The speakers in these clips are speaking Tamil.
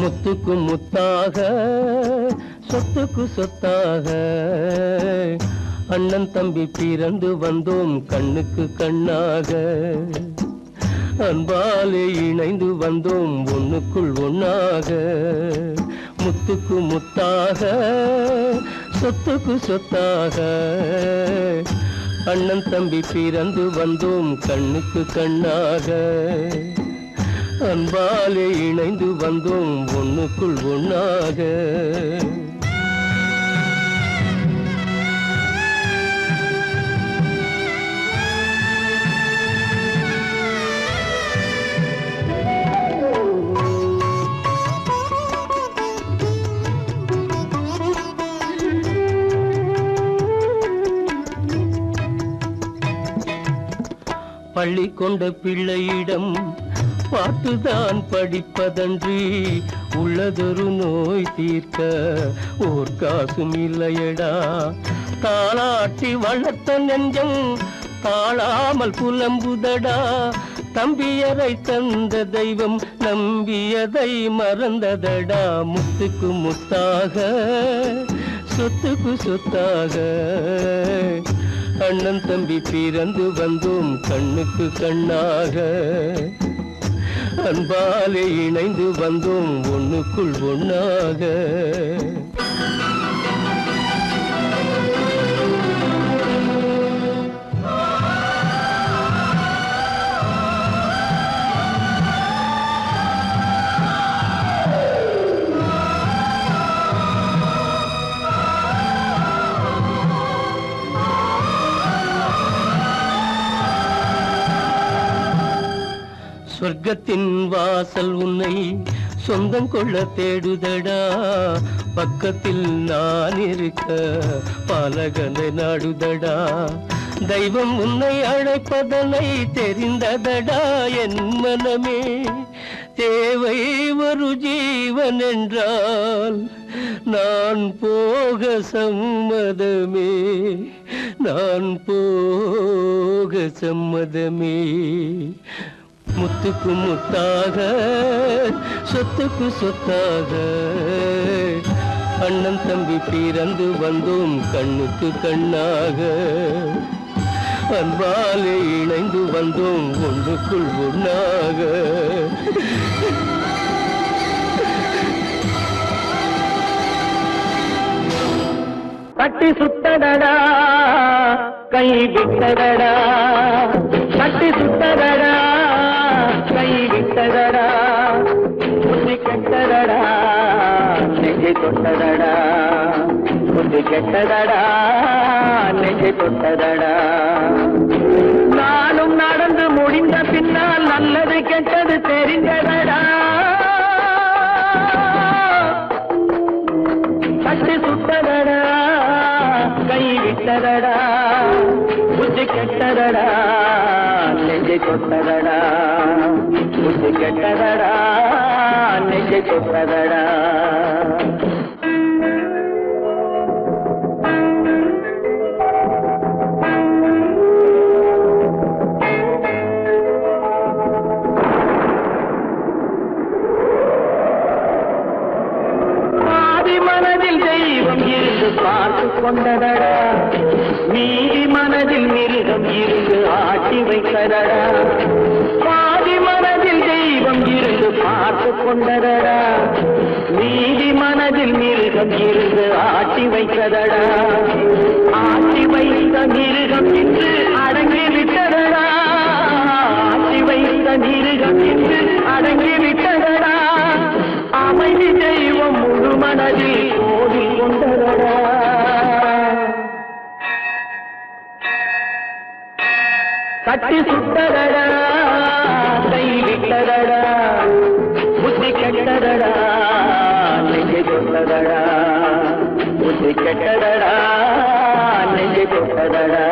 முத்துக்கு முத்தாக சொத்துக்கு சொத்தாக அண்ணன் தம்பி பிறந்து வந்தோம் கண்ணுக்கு கண்ணாக அன்பாலே இணைந்து வந்தோம் ஒண்ணுக்குள் ஒண்ணாக முத்துக்கு முத்தாக சொத்துக்கு சொத்தாக அண்ணன் தம்பி பிறந்து வந்தோம் கண்ணுக்கு கண்ணாக அன்பாலே இணைந்து வந்தோம் ஒண்ணுக்குள் ஒண்ணாக பள்ளி கொண்ட பிள்ளையிடம் பாட்டுதான் படிப்பதன்றி உள்ளதொரு நோய் தீர்க்க ஓர் காசும் இல்லையடா தாளாட்டி வளர்த்த நெஞ்சம் தாழாமல் புலம்புதடா தம்பியரை தந்த தெய்வம் நம்பியதை மறந்ததடா முத்துக்கு முத்தாக சொத்துக்கு சொத்தாக அண்ணன் தம்பி பிறந்து வந்தோம் கண்ணுக்கு கண்ணாக அன்பாலே இணைந்து வந்தோம் ஒண்ணுக்குள் ஒண்ணாக சொர்க்கத்தின் வாசல் உன்னை சொந்தம் கொள்ள தேடுதடா பக்கத்தில் நான் இருக்க பாலகனை நாடுதடா தெய்வம் உன்னை அழைப்பதனை தெரிந்ததடா என் மனமே தேவை ஒரு ஜீவன் என்றால் நான் போக சம்மதமே நான் போக சம்மதமே முத்துக்கு முத்தாக சொத்துக்கு சொத்தாக அண்ணன் தம்பி பிறந்து வந்தோம் கண்ணுக்கு கண்ணாக அன்பாலே இணைந்து வந்தோம் ஒன்றுக்குள் ஒண்ணாக கட்டி சுத்தடடா கை விட்டதடா கட்டி சுத்தடடா கை விட்டதடா புத்தி கெட்டதடா நெஞ்சை தொட்டதடா புத்தி கெட்டதடா நெஞ்சை தொட்டதடா நானும் நடந்து முடிந்த பின்னால் நல்லது கெட்டது தெரிந்ததடா கட்டி சுட்டதடா கை விட்டதடா புத்தி கெட்டதடா நெஞ்சை தொட்டதடா புத்தி கெட்டதடா நெஞ்சை தொட்டதடா மனதில் தெய்வம் இருந்து பார்த்து கொண்டதடா நீதி மனதில் மிருகம் இருந்து ஆட்டி வைத்ததடா பாதி மனதில் தெய்வம் இருந்து பார்த்து கொண்டதடா நீதி மனதில் மிருகம் இருந்து ஆட்டி வைத்ததடா ஆட்டி வைத்த மிருகம் இன்று அடங்கி விட்டதடா ஆட்டி வைத்த மிருகம் இன்று அடங்கி விட்டதடா அமைதி தெய்வம் முழு மனதில் கோவில் கொண்டதடா கட்டி சுட்டதடா கை விட்டதடா புத்தி கெட்டதடா நெஞ்சை தொட்டதடா புத்தி கெட்டதடா நெஞ்சை தொட்டதடா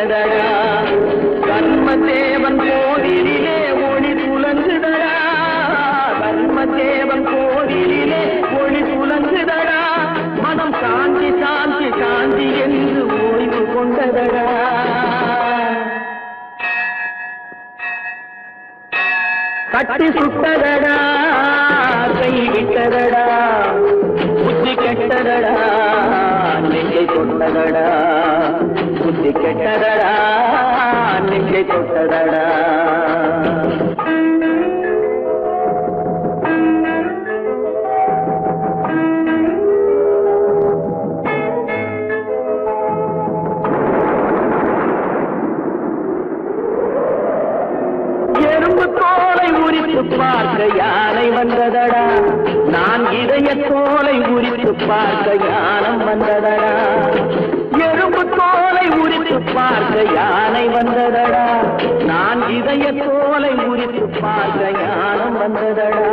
கெட்டதடா கர்மதேவன் கோவிலிலே ஒளி துலங்குதடா கர்மதேவன் கோவிலிலே ஒளி துலங்குதடா மனம் சாந்தி சாந்தி சாந்தி என்று ஓய்வு கொண்டதடா கட்டி சுட்டதடா கை விட்டதடா புத்தி கெட்டதடா நெஞ்சை தொட்டதடா புத்தி கெட்டதடா நெஞ்சை தொட்டதடா எறும்பு தோலை உரித்து பார்க்க யானை வந்ததடா நான் இதய தோலை உரித்து பார்க்க யானம் வந்ததடா எறும்பு தோலை உரித்து பார்க்க யானை வந்ததடா நான் இதய தோலை உரித்து பார்க்க யானம் வந்ததடா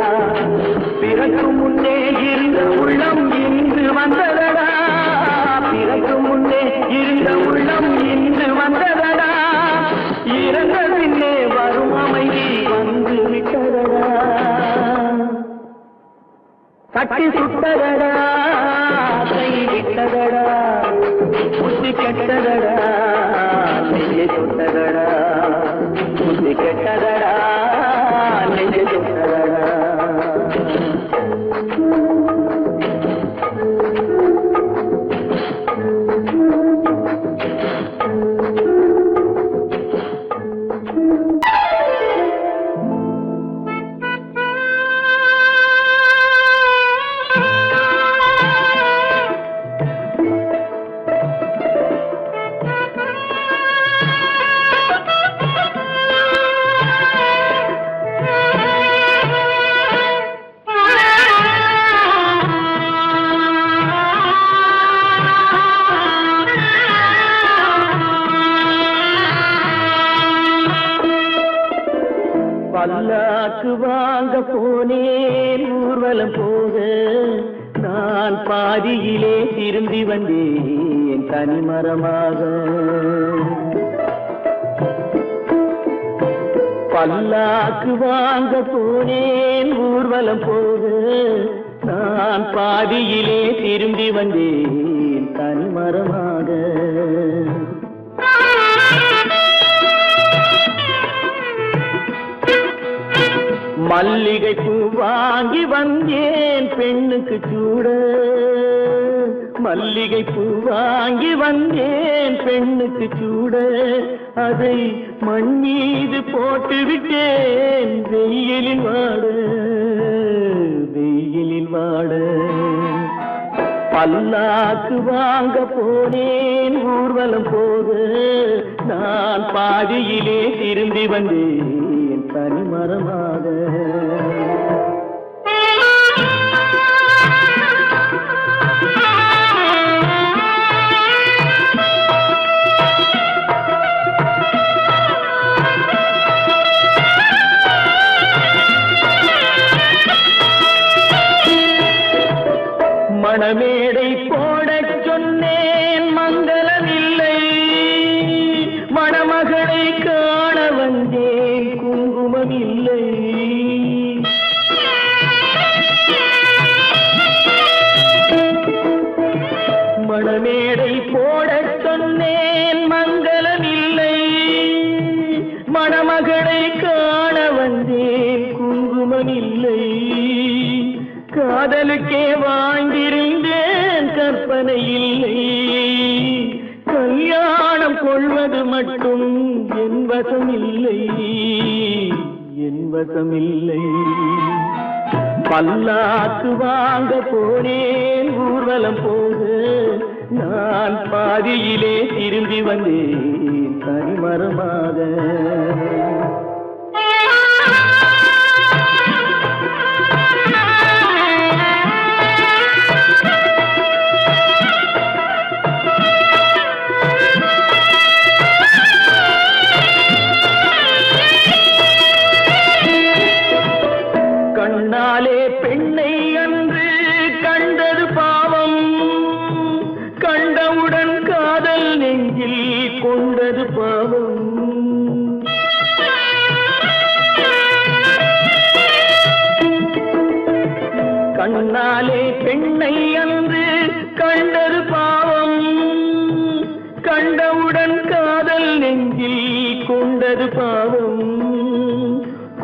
பிறகு முன்னே இருந்த உள்ளம் இன்று வந்ததடா பிறகு முன்னே இருந்த உள்ளம் இன்று வந்ததடா இறந்த பின்னே வரும் அமைதி வந்து விட்டதடா கட்டி சுட்டதடா கை விட்டதடா புத்தி கெட்டதடா நெஞ்சை சுட்டதடா புத்தி கெட்டதடா நெஞ்சை சுட்டதடா பல்லாக்கு வாங்க போனேன் ஊர்வலம் போக நான் பாதியிலே திரும்பி வந்தேன் தனிமரமாக பல்லாக்கு வாங்க போனேன் ஊர்வலம் போக நான் பாதியிலே திரும்பி வந்தேன் தனிமரமாக மல்லிகை பூ வாங்கி வந்தேன் பெண்ணுக்கு சூட மல்லிகை பூ வாங்கி வந்தேன் பெண்ணுக்கு சூட அதை மண் மீது போட்டு விட்டேன் வெயிலில் வாட வெயிலில் வாட பல்லாக்கு வாங்க போனேன் ஊர்வலம் போக நான் பாதியிலே திரும்பி வந்தேன் தனிமரமாக மணமேடை போடச் சொன்னேன் மங்களமில்லை மணமகளை காண வந்தேன் குங்குமமில்லை மணமேடை போடச் சொன்னேன் மங்களமில்லை மணமகளை காண வந்தேன் குங்குமமில்லை காதலுக்கே வாழ்ந்திருந்தேன் கற்பனை இல்லை கல்யாணம் கொள்வது மட்டும் என் வசமில்லை என் வசமில்லை பல்லாக்கு வாங்க போனேன் ஊர்வலம் போக நான் பாதியிலே திரும்பி வந்தேன் தனிமரமாக கண்ணாலே பெண்ணை அன்று கண்டது பாவம் கண்டவுடன் காதல் நெஞ்சே நெஞ்சில் கொண்டது பாவம். கண்ணாலே பெண்ணை அன்று கண்டது பாவம். கண்டவுடன் காதல் நெஞ்சில் கொண்டது பாவம்.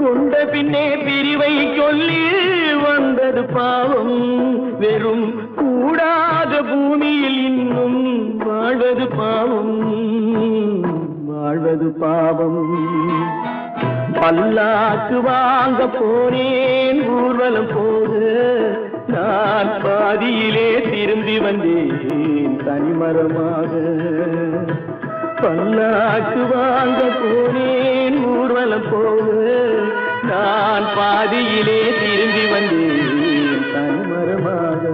கொண்ட பின்னே பிரிவை சொல்லி வந்தது பாவம். வெறும் கூடாத பூமியில் இன்னும் வாழ்வது பாவம், வாழ்வது பாவம். பல்லாக்கு வாங்க போனேன் ஊர்வலம் போது, நான் பாதியிலே திரும்பி வந்தேன் தனிமரமாக. பல்லாக்கு வாங்க போனேன் ஊர்வலம் போது, நான் பாதியிலே திரும்பி வந்தேன் தனிமரமாக.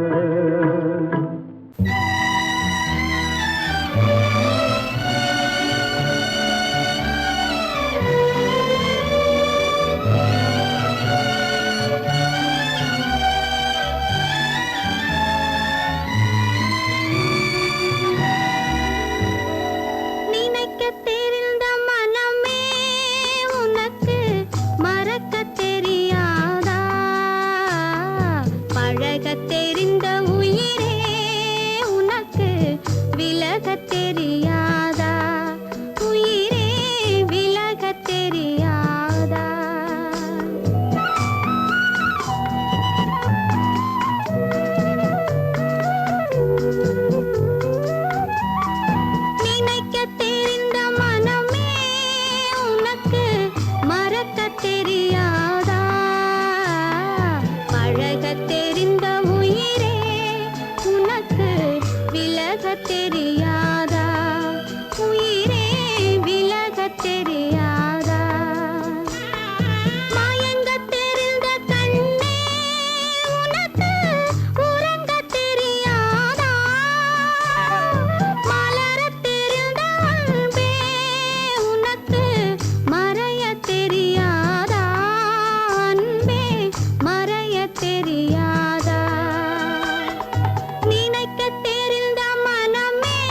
தெரியாதா நினைக்க தெரிந்த மனமே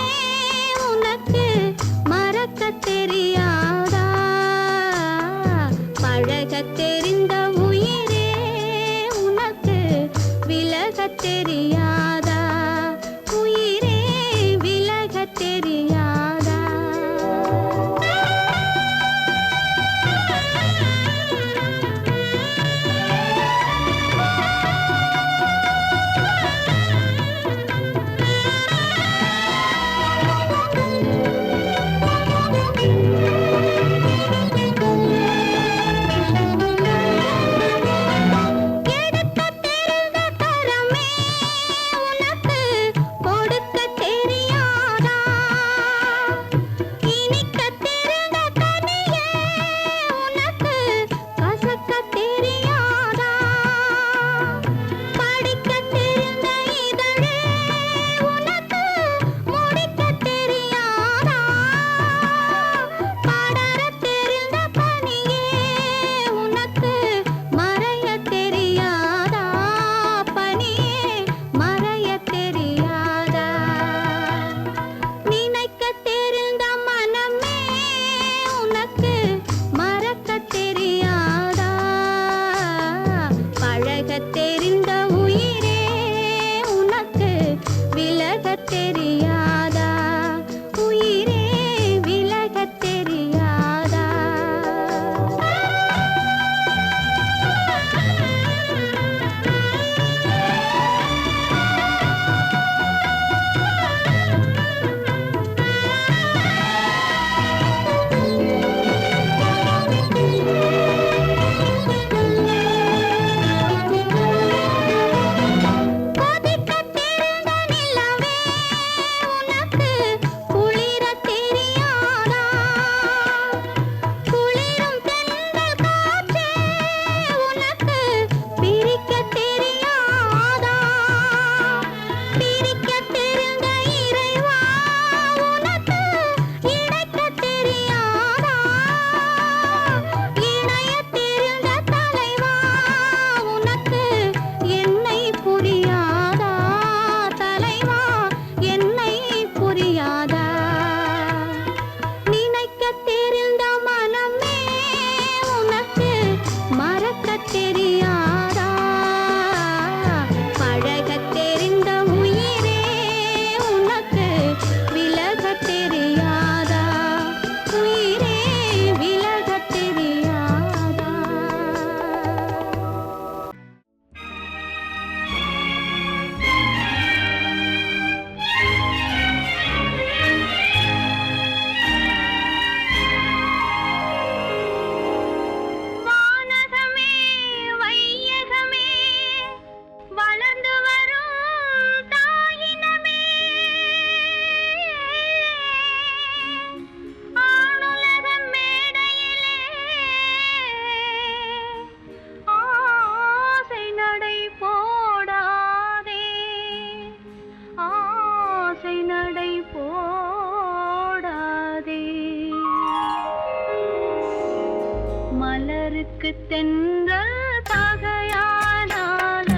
மலருக்கு தென்றல் பகையானால்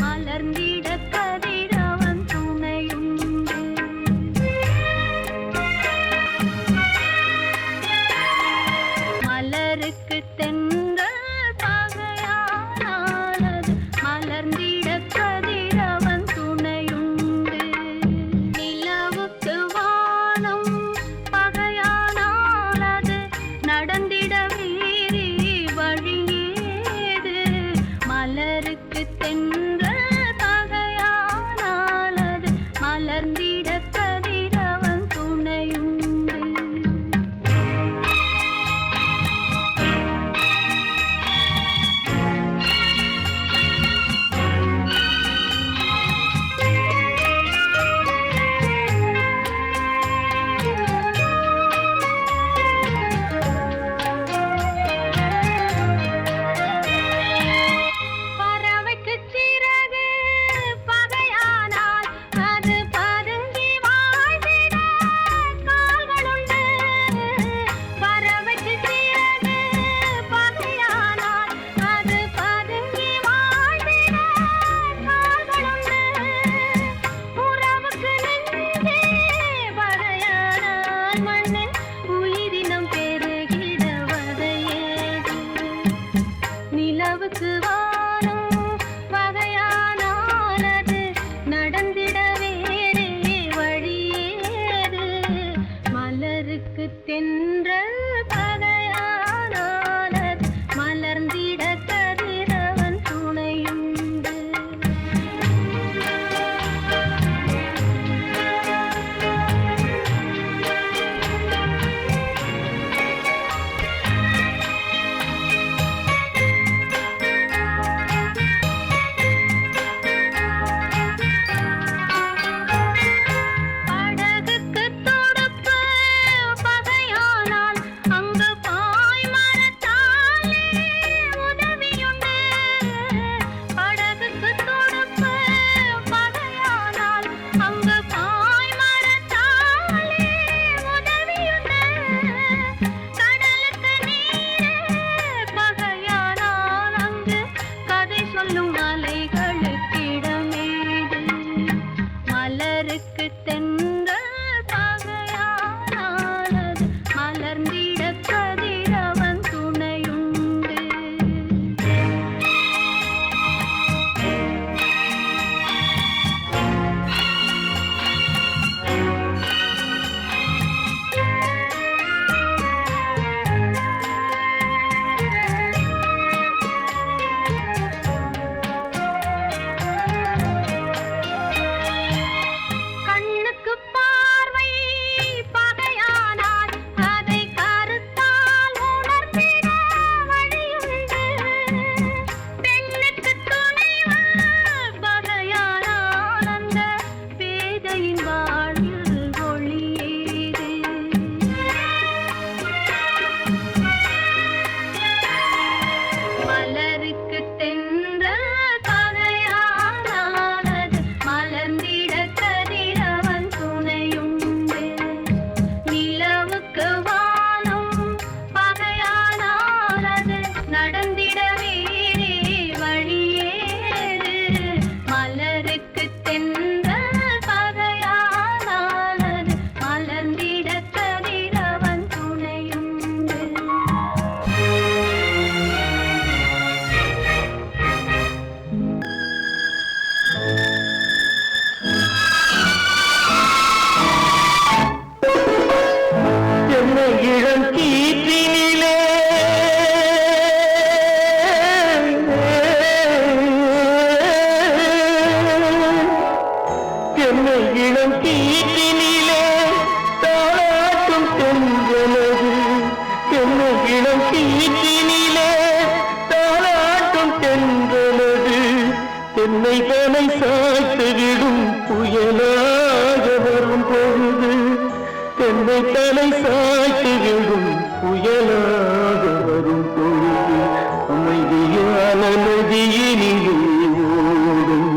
மலர்ந்திட கதிரவன் துணையுண்டு. மலருக்கு தென்றல் பகையானால் மலர்ந்திட கதிரவன் துணையுண்டு. நிலவுக்கு வானம் பகையானால் அது நடந்திட மலருக்கு தென்றல் பகையானால் அது மலர்ந்திட கதிரவன் துணையுண்டு. நிலவுக்கு வானம் பகையானால் அது நடந்திட வேறே வழியேது. மலருக்கு தென்றல் பகையானால் அது மலர்ந்திட கதிரவன் துணையுண்டு. மலருக்கு தென்றல் பகையானால் அது மலர்ந்திட கதிரவன் துணையுண்டு. மலருக்கு தென்றல் பகையானால் அது மலர்ந்திட கதிரவன் துணையுண்டு. நிலவுக்கு வானம் பகையானால் அது நடந்திட வேறே வழியேது. மலருக்கு தென்றல் பகையானால் அது மலர்ந்திட கதிரவன் துணையுண்டு. இளம் கீற்றினிலே என்னை இளம் கீற்றினிலே தாளாட்டும் தென்றலது. என்னை இளம் கீற்றினிலே தாளாட்டும் தென்றலது. என்னை தலை சாய்த்துவிடும் புயலாக வரும் பொழுது. என்னை தலை சாய்த்து விடும் புயலாக வரும் பொழுது. அமைதியான நதியினிலே ஓடும்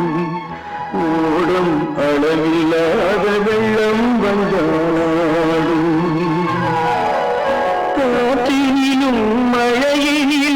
ஓடும் அளவில்லாத வெள்ளம் வந்தாடும். காற்றினிலும் மழையினிலும்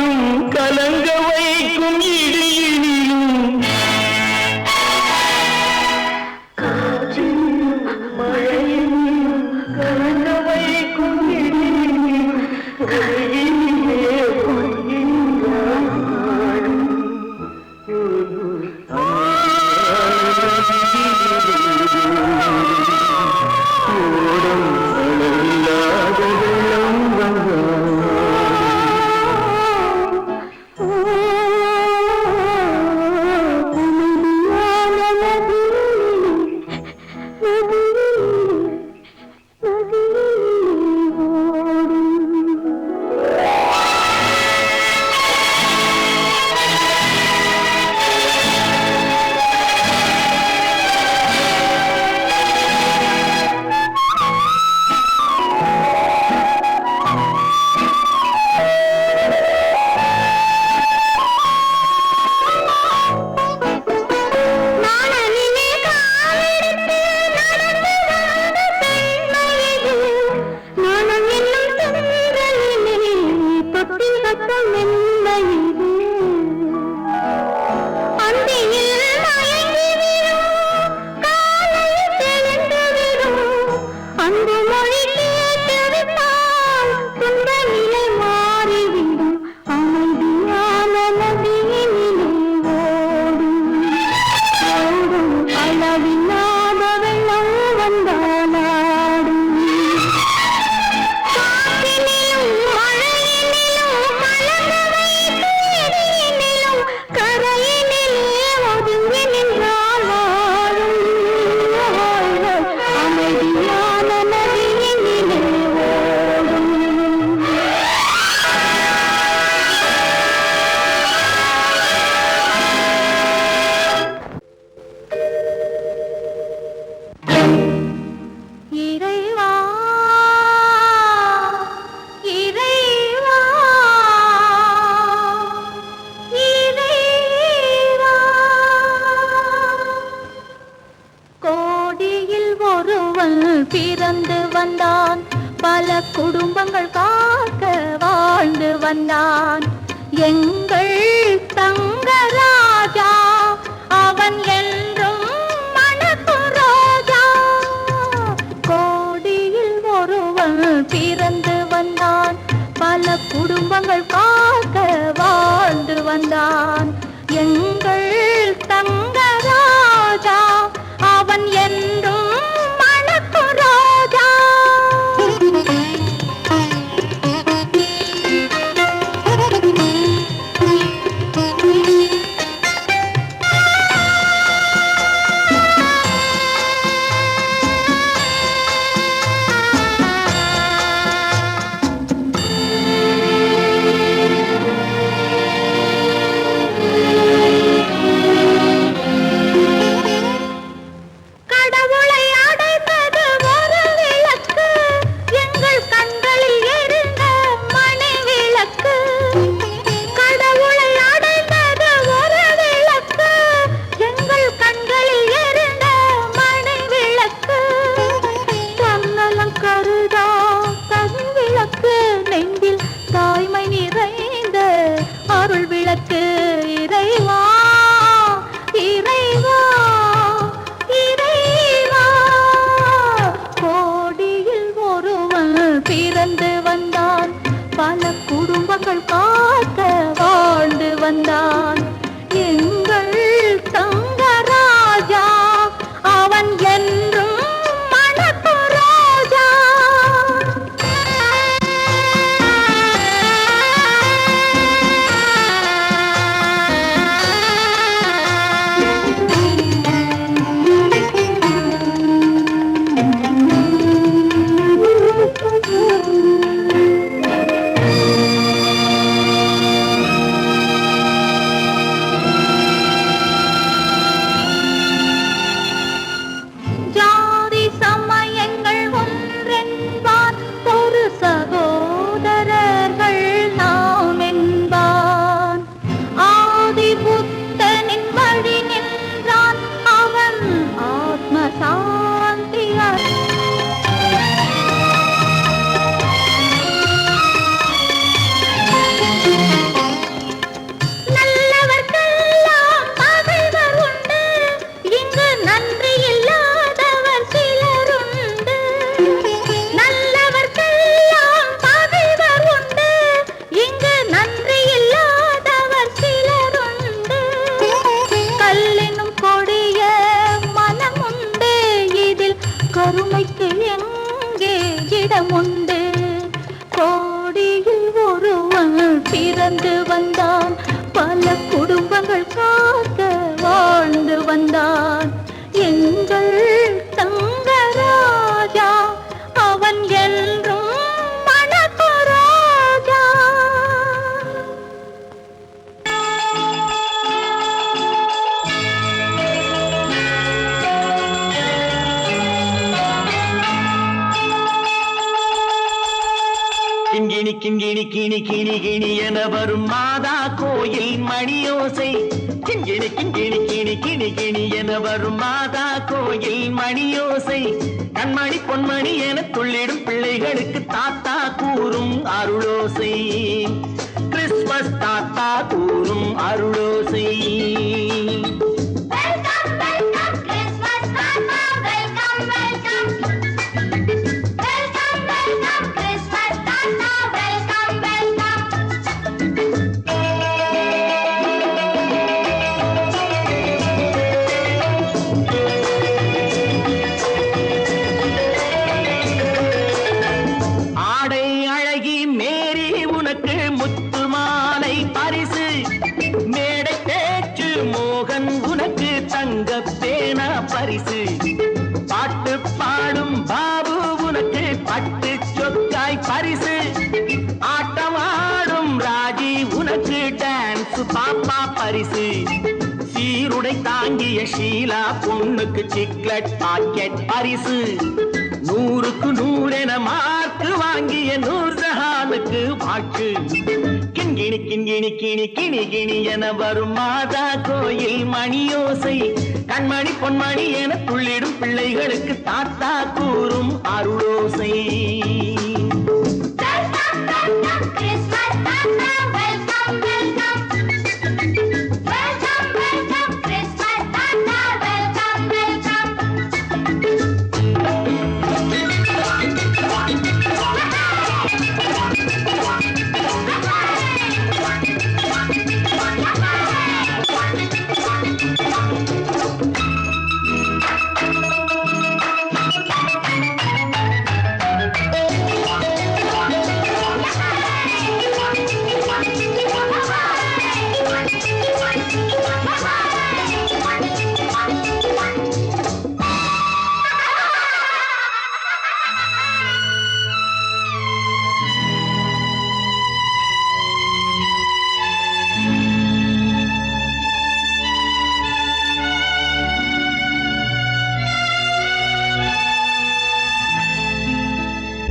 அன்பு மொழி கேட்டுவிட்டால் துன்ப நிலை மாறிவிடும். அமைதியான நதியினிலே ஓடும் ஓடும் அளவில்லாத வெள்ளம் வந்தாலாடும். காற்றினிலும் மழையினிலும் மலர்ந்தவை தேடியினிலும் கரையினிலே ஒதுங்கி நின்றால் வாழும். அமைதியான நதியினிலே ஓடும். இறைவா இறைவா இறைவா கோடியில் ஒருவன் பிறந்து வந்தான். பல குடும்பங்கள் காக்க வாழ்ந்து வந்தான். எங்கள் தங்கராஜா அவன் என்றும் மணக்கும் ரோஜா. கோடியில் ஒருவன் பிறந்து வந்தான். பல குடும்பங்கள் காக்க வாழ்ந்து வந்தான். எங்கள் தங்கராஜா அவன் என்றும் மணக்கும் ரோஜா. கடவுளை அடைந்தது ஒரு விளக்கு, எங்கள் கண்களில் எரிந்த மணி விளக்கு. கடவுளை அடைந்தது ஒரு விளக்கு, எங்கள் கண்களில் எரிந்த மணி விளக்கு. தன்னலம் கருதா தன் விளக்கு, நெஞ்சில் தாய்மை நிறைந்த அருள் விளக்கு. இறைவா இறைவா இறைவா கோடியில் ஒருவன் பிறந்து வந்தான். பல குடும்பங்கள் காக்க வாழ்ந்து வந்தான். எங்கள் தங்கராஜா அவன் என்றும் மணக்கும் ரோஜா. ஜாதி சமயங்கள் ஒன்றென்பான், ஒரு சகோதரர்கள் நாம் என்பான். ஆதி புத்தனின் வழி நின்றான், அவன் ஆத்ம சாந்தி நல்லவர்க்கெல்லாம் பகைவர் உண்டு, இங்கு நன்றி இல்லாதவர் சிலருண்டு. நல்லவர்க்கெல்லாம் பகைவர் உண்டு, இங்கு நன்றி இல்லாதவர் சிலருண்டு. கல்லினும் கொடிய மனமுண்டு, இதில் கருணைக்கு எங்கே இடமுண்டு. கோடியில் ஒருவன் பிறந்து வந்தான். பல குடும்பங்கள் காக்க வாழ்ந்து வந்தான். எங்கள் தங்கராஜா அவன் என்றும் மணக்கும் ரோஜா. கிண்கிணி கிண்கிணி கிணி கிணி கிணி என வரும் மாதா கோயில் மணியோசை. கிண்கிணி கிண்கிணி கிணி கிணி கிணி என வரும் மாதா கோயில் மணியோசை. கண்மணி பொன்மணி என துள்ளிடும் பிள்ளைகளுக்கு தாத்தா கூறும் அருளோசை. கிறிஸ்மஸ் தாத்தா கூறும் அருளோசை. வெல்கம் வெல்கம் கிறிஸ்மஸ் தாத்தா, வெல்கம் வெல்கம். ஷீலா பொண்ணுக்கு சிக்லெட் பாக்கெட் பரிசு 100க்கு 100 என மார்க்கு வாங்கிய நூர்ஜஹானுக்கு வாக்கு கிண்கிணி கிண்கிணி கிணி கிணி கிணி என வரும் மாதா கோயில் மணியோசை கண்மணி பொன்மணி என துள்ளிடும் பிள்ளைகளுக்கு தாத்தா கூறும் அருளோசை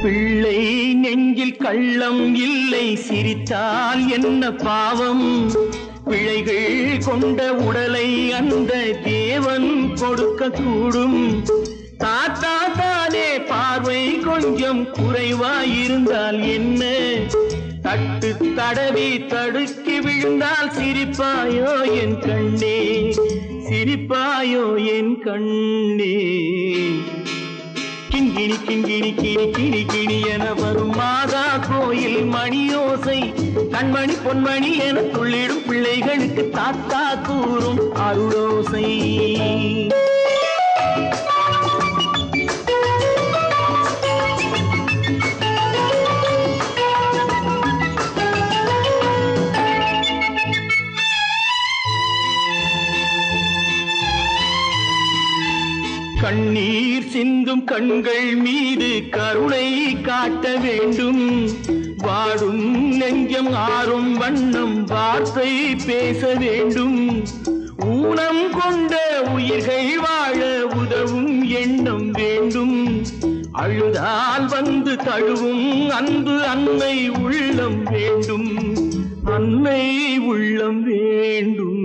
பிள்ளை நெஞ்சில் கள்ளம் இல்லை சிரித்தால் என்ன பாவம் பிழைகள் கொண்ட உடலை அந்த தேவன் கொடுக்க கூடும் தாத்தா தானே பார்வை கொஞ்சம் குறைவாயிருந்தால் என்ன தட்டு தடவி தடுக்கி விழுந்தால் சிரிப்பாயோ என் கண்ணே சிரிப்பாயோ என் கண்ணே கிண்கிணி கிண்கிணி கிணி கிணி கிணி என வரும் மாதா கோயில் மணியோசை கண்மணி பொன்மணி என துள்ளிடும் பிள்ளைகளுக்கு தாத்தா கூறும் அருளோசை கண்ணீர் சிந்தும் கண்கள் மீது கருணை காட்ட வேண்டும் வாடும் நெஞ்சம் ஆறும் வண்ணம் வார்த்தை பேச வேண்டும் ஊனம் கொண்ட உயிர்கள் வாழ உதவும் எண்ணம் வேண்டும் அழுதால் வந்து தழுவும் அன்பு அன்னை உள்ளம் வேண்டும் அன்னை உள்ளம் வேண்டும்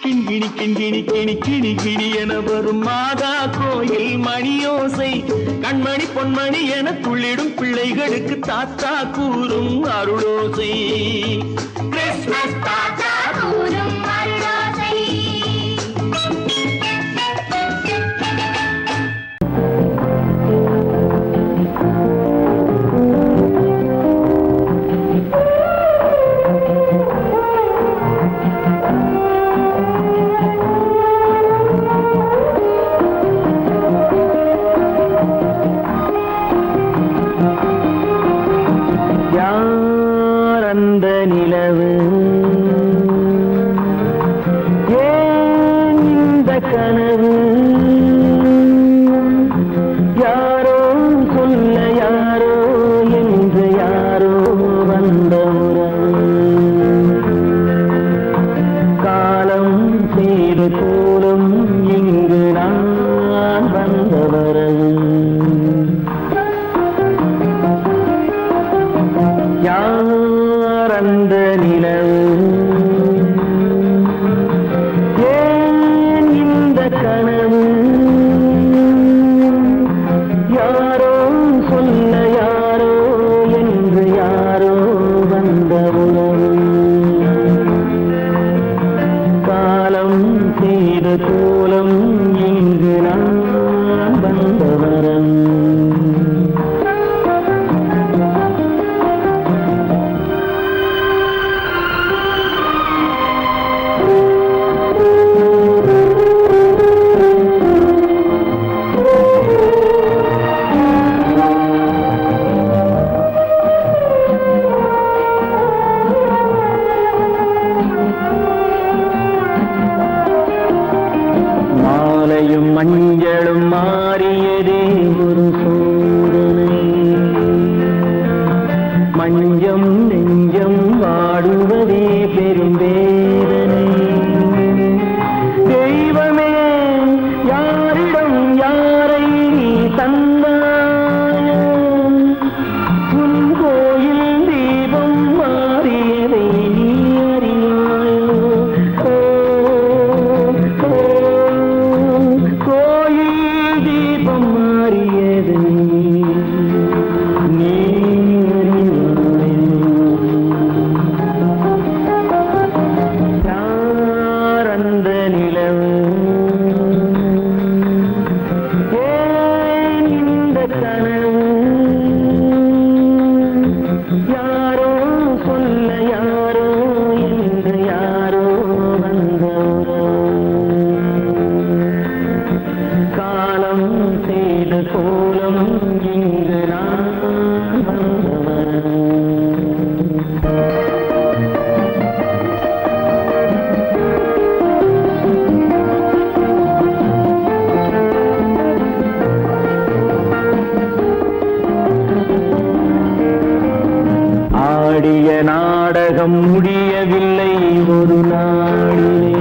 கிண்கிணி கிண்கிணி கிணி கிணி கிணி என வரும் மாதா கோயில் மணியோசை கண்மணி பொன்மணி என துள்ளிடும் பிள்ளைகளுக்கு தாத்தா கூறும் அருளோசை கிறிஸ்மஸ் தாத்தா கூறும் அருளோசை கனவு யாரோ சொல்ல யாரோ என்று யாரோ வந்தவரோ காலம் செய்த கோலம் இங்கு நான் வந்தவர் ஆடிய நாடகம் முடியவில்லை ஒரு நாளிலே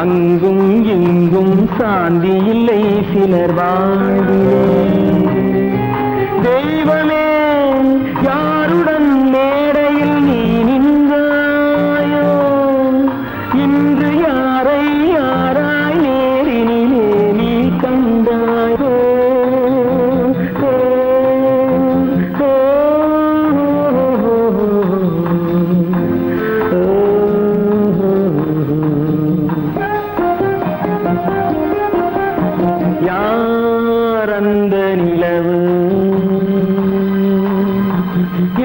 அங்கும் இங்கும் சாந்தி இல்லை சிலர் வாழ்விலே தெய்வமே யாருடன் மேடையில் நீ நின்றாயோ இன்று யாரை யாராய் நேரினிலே நீ கண்டாயோ யாரந்த நிலவு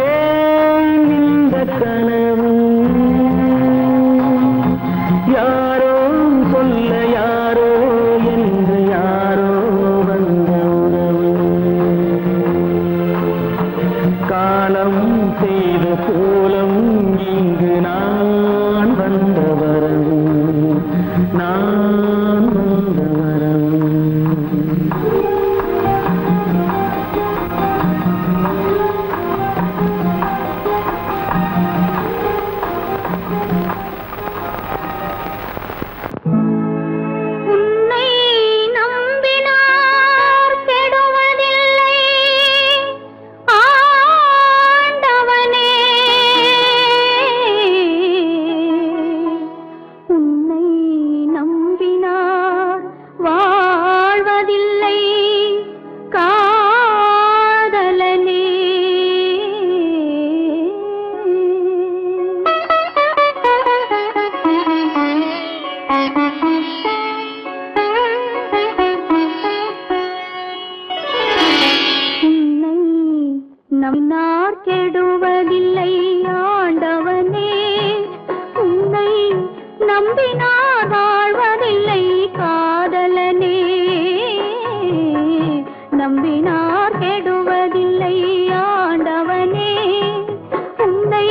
ஏன் இந்த கனவு யாரோ சொல்ல யாரோ என்று யாரோ வந்த உறவு காலம் செய்த கோலம் இங்கு நான் வந்த வரவு நான் வந்த வரவு உன்னை நம்பினார் கெடுவதில்லை ஆண்டவனே உன்னை நம்பினார் வாழ்வதில்லை காதலனே உன்னை நம்பினார் கெடுவதில்லை ஆண்டவனே உன்னை நம்பினார் வாழ்வதில்லை காதலனே நம்பினார் கெடுவதில்லை ஆண்டவனே உன்னை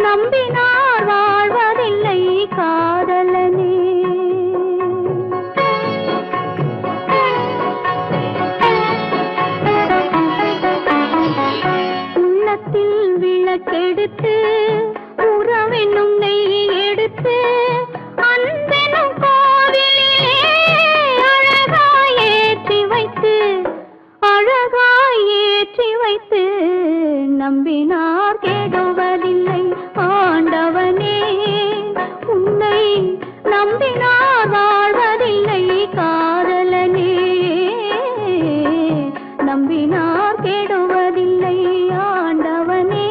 நம்பினார் வாழ்வதில்லை காதலனே உள்ளத்தில் விளக்கெடுத்து உறவென்னும் நெய் எடுத்து அன்பெனும் கோவிலிலே அழகாய் ஏற்றி வைத்து நம்பினார் கெடுவதில்லை ஆண்டவனே உன்னை நம்பினார் வாழ்வதில்லை காதலனே நம்பினார் கெடுவதில்லை ஆண்டவனே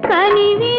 கனிவே